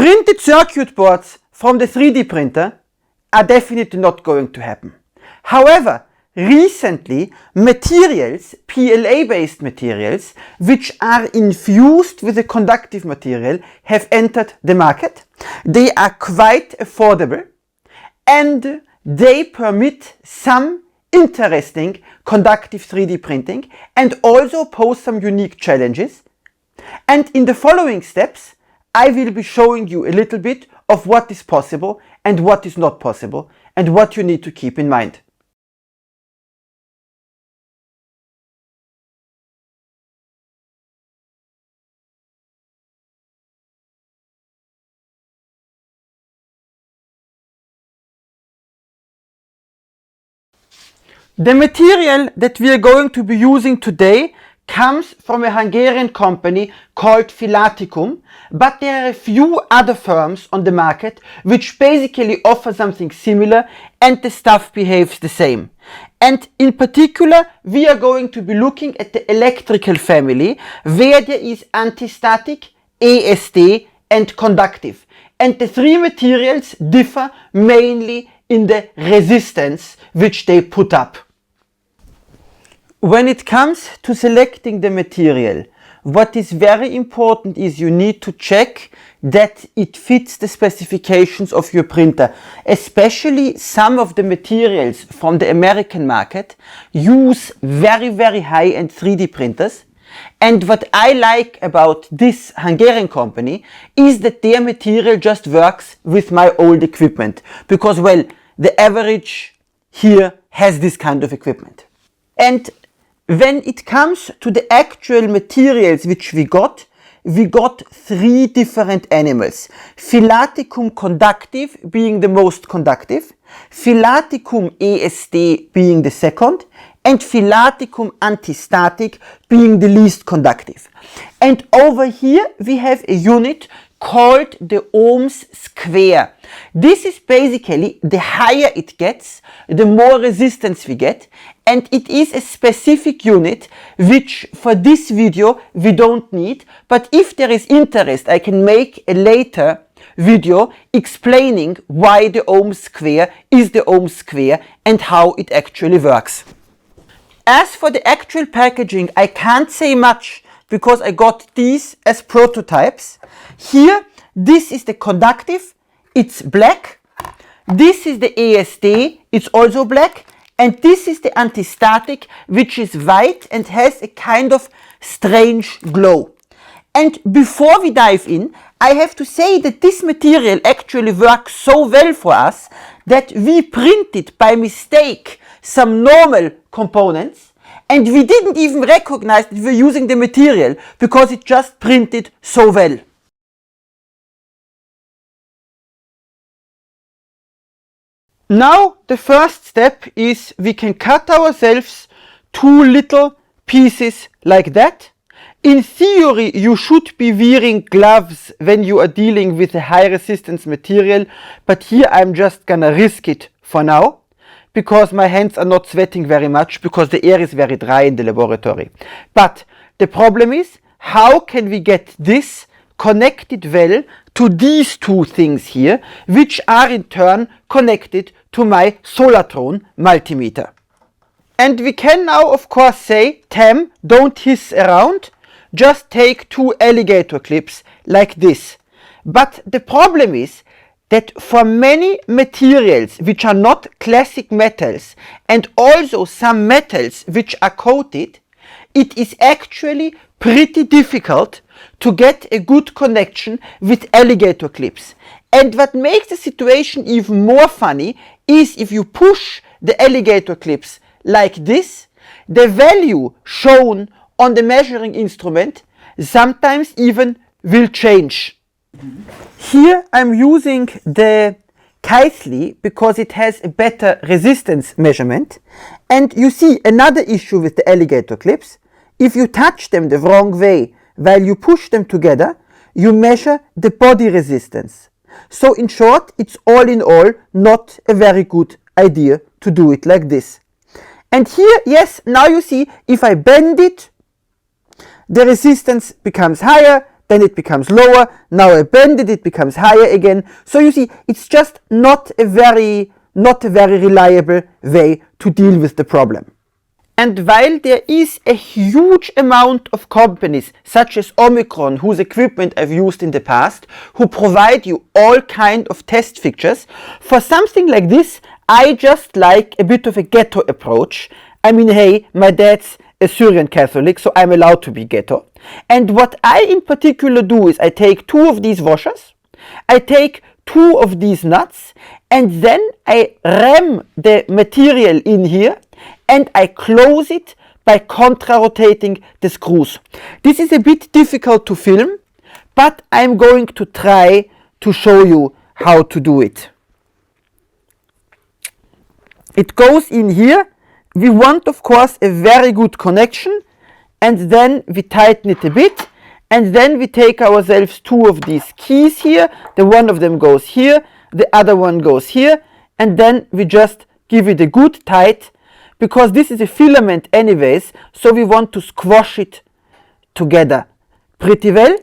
Printed circuit boards from the 3D printer are definitely not going to happen. However, recently materials, PLA-based materials, which are infused with a conductive material have entered the market. They are quite affordable and they permit some interesting conductive 3D printing and also pose some unique challenges. And in the following steps, I will be showing you a little bit of what is possible and what is not possible and what you need to keep in mind. The material that we are going to be using today comes from a Hungarian company called Filaticum, but there are a few other firms on the market which basically offer something similar and the stuff behaves the same. And in particular, we are going to be looking at the electrical family where there is antistatic, ASD and conductive. And the three materials differ mainly in the resistance which they put up. When it comes to selecting the material, what is very important is you need to check that it fits the specifications of your printer. Especially some of the materials from the American market use very high-end 3D printers. And what I like about this Hungarian company is that their material just works with my old equipment. Because, well, the average here has this kind of equipment. And when it comes to the actual materials which we got three different animals. Filaticum conductive being the most conductive, Filaticum ASD being the second, and Filaticum antistatic being the least conductive. And over here we have a unit called the ohms square. This is basically the higher it gets, the more resistance we get, and it is a specific unit which for this video we don't need, but if there is interest I can make a later video explaining why the ohms square is the ohms square and how it actually works. As for the actual packaging, I can't say much because I got these as prototypes. Here, this is the conductive, it's black. This is the ASD, it's also black. And this is the antistatic, which is white and has a kind of strange glow. And before we dive in, I have to say that this material actually works so well for us that we printed by mistake some normal components and we didn't even recognize that we were using the material because it just printed so well. Now the first step is we can cut ourselves two little pieces like that. In theory you should be wearing gloves when you are dealing with a high resistance material, but here I'm just gonna risk it for now because my hands are not sweating very much because the air is very dry in the laboratory. But the problem is, how can we get this connected well to these two things here, which are in turn connected to my Solartron multimeter. And we can now of course say, Tam, don't hiss around, just take two alligator clips like this. But the problem is that for many materials which are not classic metals and also some metals which are coated, it is actually pretty difficult to get a good connection with alligator clips. And what makes the situation even more funny is if you push the alligator clips like this, the value shown on the measuring instrument sometimes even will change. Here I'm using the Keithley because it has a better resistance measurement. And you see another issue with the alligator clips. If you touch them the wrong way while you push them together, you measure the body resistance. So in short, it's all in all not a very good idea to do it like this. And here, yes, now you see, if I bend it, the resistance becomes higher, then it becomes lower, now I bend it, it becomes higher again. So you see, it's just not a very reliable way to deal with the problem. And while there is a huge amount of companies, such as Omicron, whose equipment I've used in the past, who provide you all kind of test fixtures, for something like this, I just like a bit of a ghetto approach. I mean, hey, my dad's a Syrian Catholic, so I'm allowed to be ghetto. And what I in particular do is I take 2 of these washers, I take 2 of these nuts, and then I ram the material in here, and I close it by contra-rotating the screws. This is a bit difficult to film, but I'm going to try to show you how to do it. It goes in here. We want, of course, a very good connection, and then we tighten it a bit, and then we take ourselves 2 of these keys here. The one of them goes here, the other one goes here, and then we just give it a good tight, because this is a filament anyways, so we want to squash it together pretty well.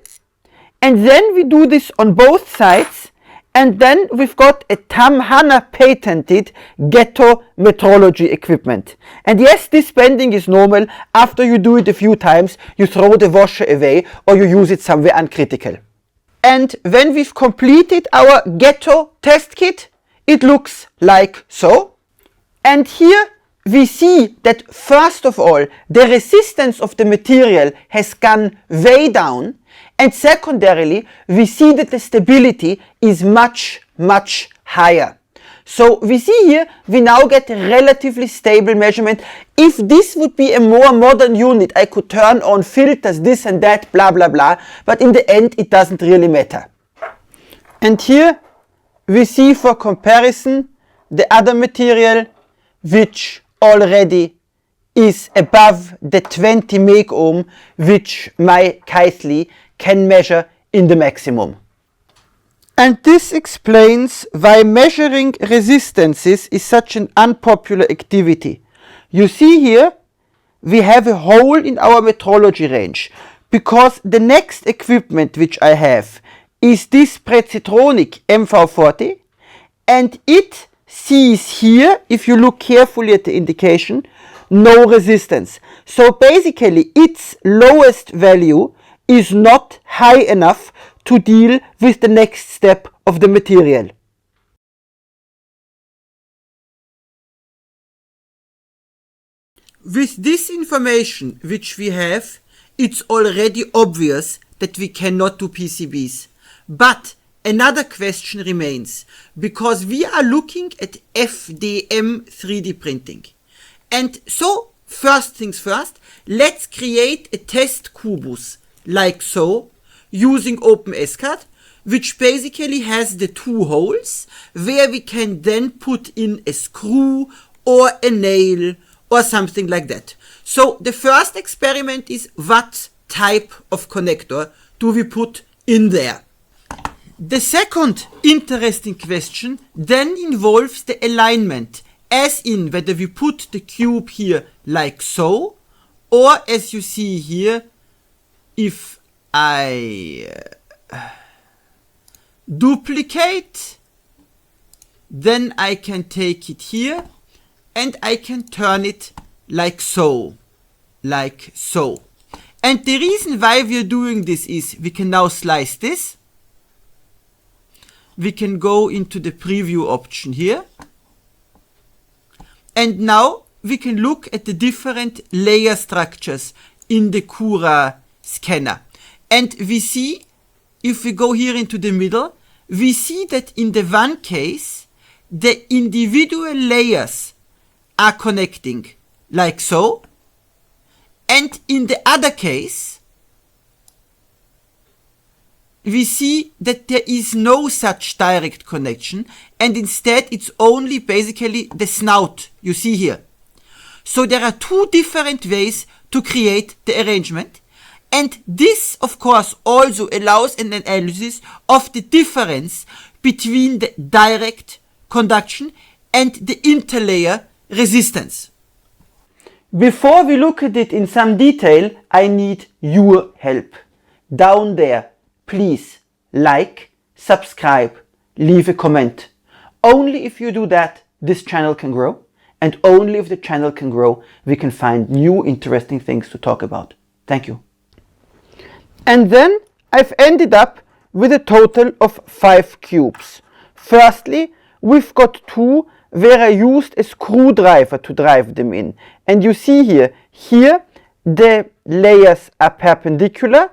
And then we do this on both sides, and then we've got a Tamhana patented ghetto metrology equipment. And yes, this bending is normal. After you do it a few times, you throw the washer away or you use it somewhere uncritical. And when we've completed our ghetto test kit, it looks like so. And here we see that first of all, the resistance of the material has gone way down, and secondarily, we see that the stability is much higher. So we see here, we now get a relatively stable measurement. If this would be a more modern unit, I could turn on filters, this and that, blah blah blah, but in the end it doesn't really matter. And here we see for comparison the other material, which already is above the 20 megohm, which my Keithley can measure in the maximum. And this explains why measuring resistances is such an unpopular activity. You see here, we have a hole in our metrology range, because the next equipment which I have is this Precitronic MV40, and it sees here, if you look carefully at the indication, no resistance. So basically its lowest value is not high enough to deal with the next step of the material. With this information which we have, it's already obvious that we cannot do PCBs. But another question remains, because we are looking at FDM 3D printing. And so, first things first, let's create a test kubus, like so, using OpenSCAD, which basically has the 2 holes, where we can then put in a screw or a nail or something like that. So the first experiment is, what type of connector do we put in there? The second interesting question then involves the alignment, as in whether we put the cube here like so, or as you see here, if I duplicate, then I can take it here and I can turn it like so, And the reason why we are doing this is, we can now slice this. We can go into the preview option here. And now we can look at the different layer structures in the Cura scanner. And we see, if we go here into the middle, we see that in the one case, the individual layers are connecting like so. And in the other case, we see that there is no such direct connection, and instead it's only basically the snout you see here. So there are 2 different ways to create the arrangement, and this of course also allows an analysis of the difference between the direct conduction and the interlayer resistance. Before we look at it in some detail, I need your help. Down there please like, subscribe, leave a comment. Only if you do that, this channel can grow, and only if the channel can grow, we can find new interesting things to talk about. Thank you. And then I've ended up with a total of 5 cubes. Firstly, we've got 2 where I used a screwdriver to drive them in. And you see here the layers are perpendicular,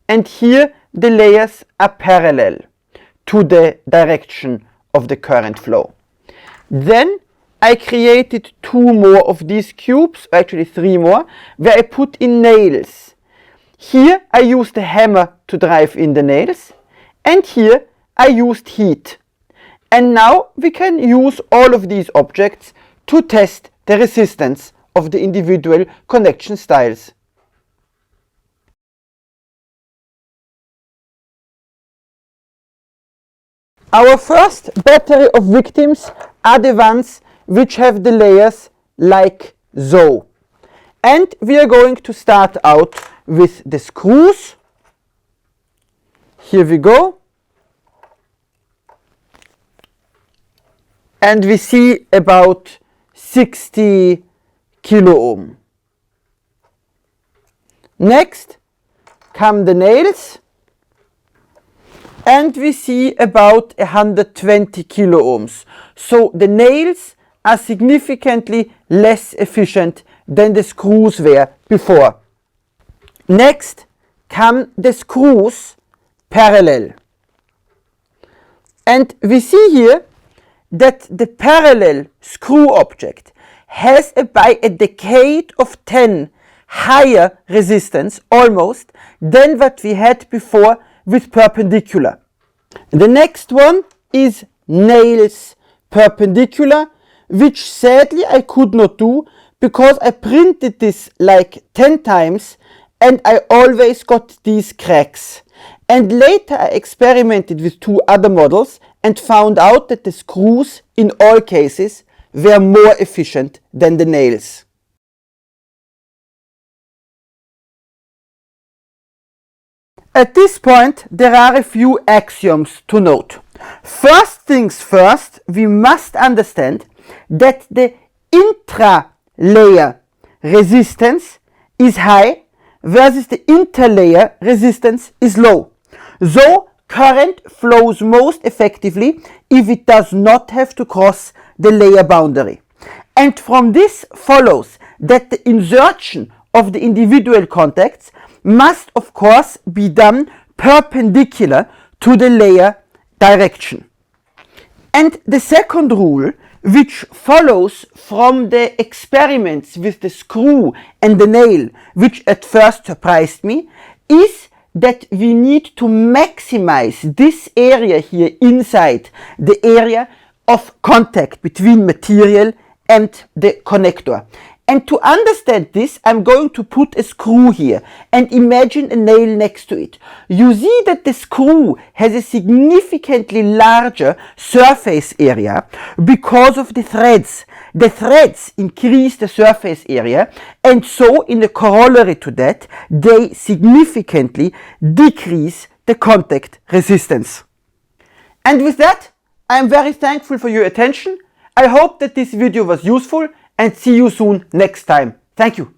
and here the layers are parallel to the direction of the current flow. Then I created 2 more of these cubes, actually 3 more, where I put in nails. Here I used a hammer to drive in the nails, and here I used heat. And now we can use all of these objects to test the resistance of the individual connection styles. Our first battery of victims are the ones which have the layers like so. And we are going to start out with the screws. Here we go. And we see about 60 kilo ohm. Next come the nails, and we see about 120 kilo ohms. So the nails are significantly less efficient than the screws were before. Next come the screws parallel. And we see here that the parallel screw object has by a decade of 10 higher resistance almost than what we had before with perpendicular. The next one is nails perpendicular, which sadly I could not do because I printed this like 10 times and I always got these cracks. And later I experimented with 2 other models and found out that the screws in all cases were more efficient than the nails. At this point, there are a few axioms to note. First things first, we must understand that the intra-layer resistance is high versus the interlayer resistance is low. So current flows most effectively if it does not have to cross the layer boundary. And from this follows that the insertion of the individual contacts must of course be done perpendicular to the layer direction. And the second rule, which follows from the experiments with the screw and the nail, which at first surprised me, is that we need to maximize this area here inside, the area of contact between material and the connector. And to understand this, I'm going to put a screw here and imagine a nail next to it. You see that the screw has a significantly larger surface area because of the threads. The threads increase the surface area, and so in the corollary to that, they significantly decrease the contact resistance. And with that, I'm very thankful for your attention. I hope that this video was useful, and see you soon next time. Thank you.